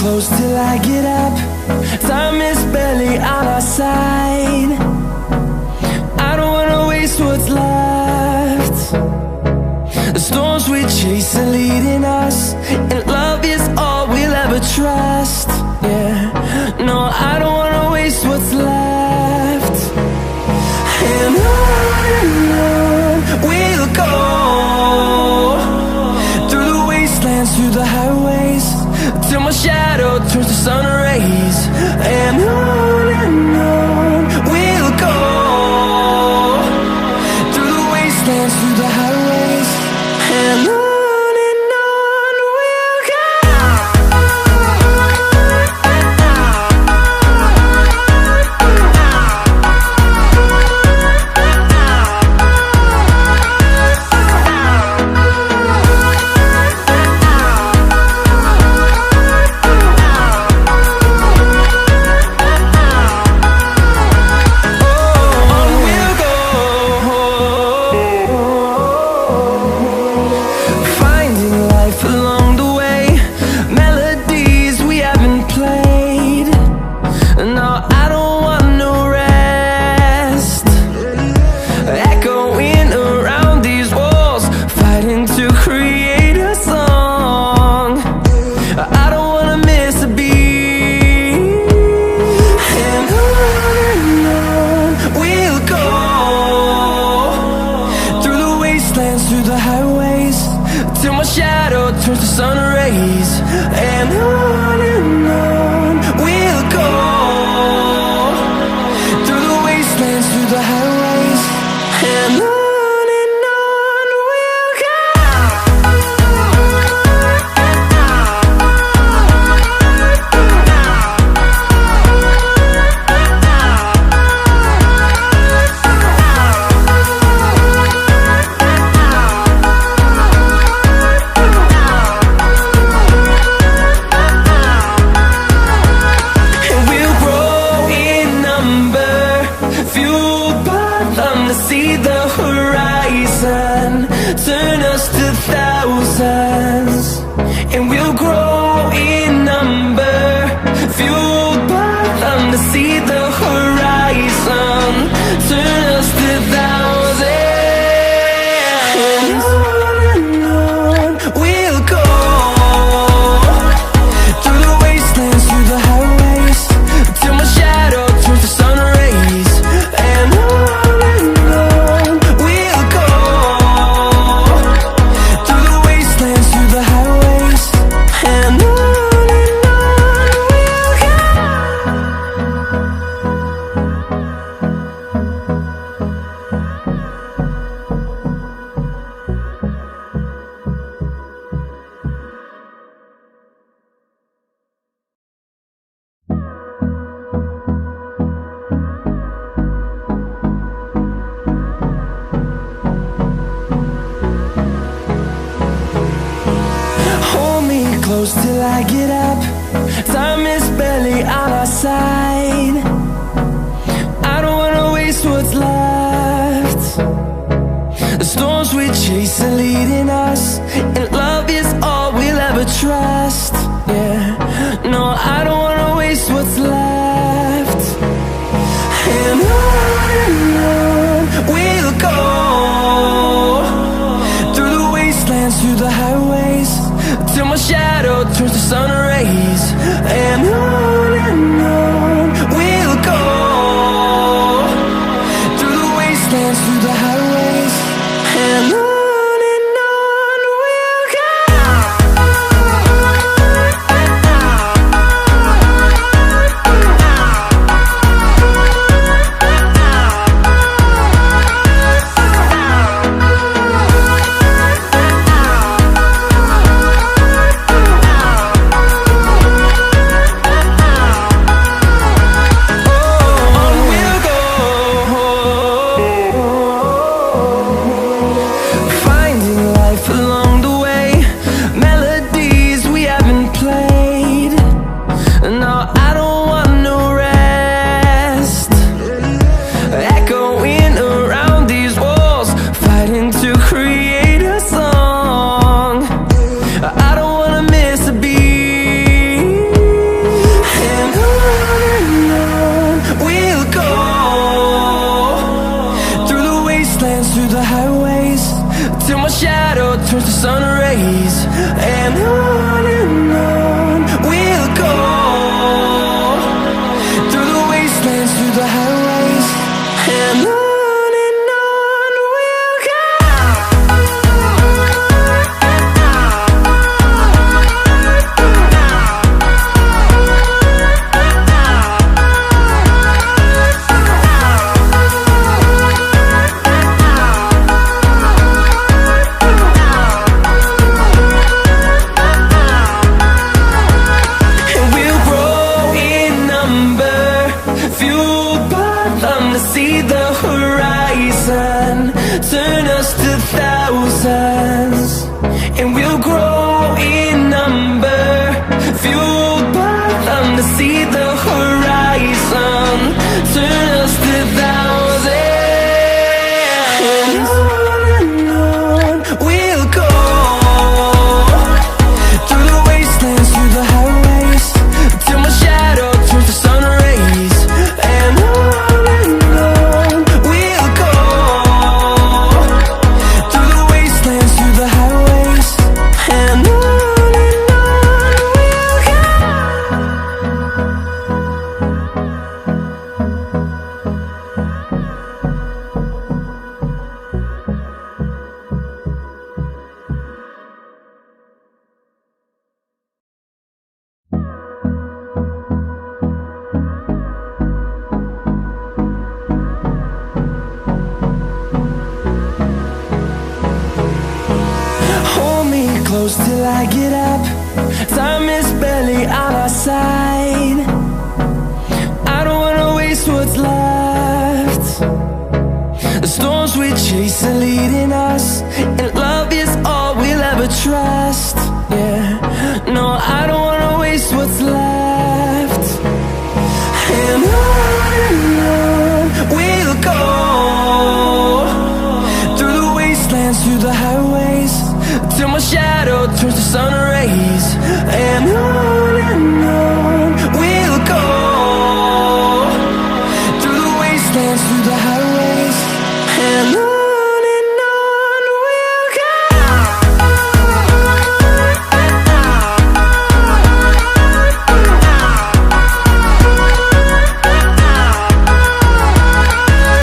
close till I get up. Time is barely on our side. I don't wanna waste what's left. The storms we chase are leading us, and love is all we'll ever trust. Yeah, no, I don't wanna waste what's left. And on we'll go, through the wastelands, through the highways, till my shadow turns to sun rays. And on we'll go, through the wastelands, through the highways, and on we'll go. Through the highways, till my shadow turns to sun rays. And on we'll go, through the wastelands, through the highways, and on we'll go. See the horizon turn us to thousands, and we'll grow in number, fueled by them. To see the horizon turn us to thousands, and on we'll go, through the wastelands, through the highways, till my shadow turns to sun rays. And close till I get up. Time is barely on our side. I don't wanna waste what's left. The storms we chase are leading us, and love is all we'll ever trust. Yeah, no, I don't wanna waste what's left. And on we'll go, through the wastelands, through the highways, till my shadow turns to sun rays. And on we'll go, through the wastelands, through the highways, and on we'll go. wastelands, through the highways, and on we'll go. See the horizon, turn us to thousands, and we'll grow in number, fueled by them. To see the horizon, turn us to thousands, and on we'll go. Through the wastelands, through the highways, till my shadow turns to sun rays, and on close till I get up. Time is barely on our side. I don't wanna waste what's left. The storms we chase are leading us, and love is all we'll ever trust. Yeah, no, I don't wanna waste what's left. And on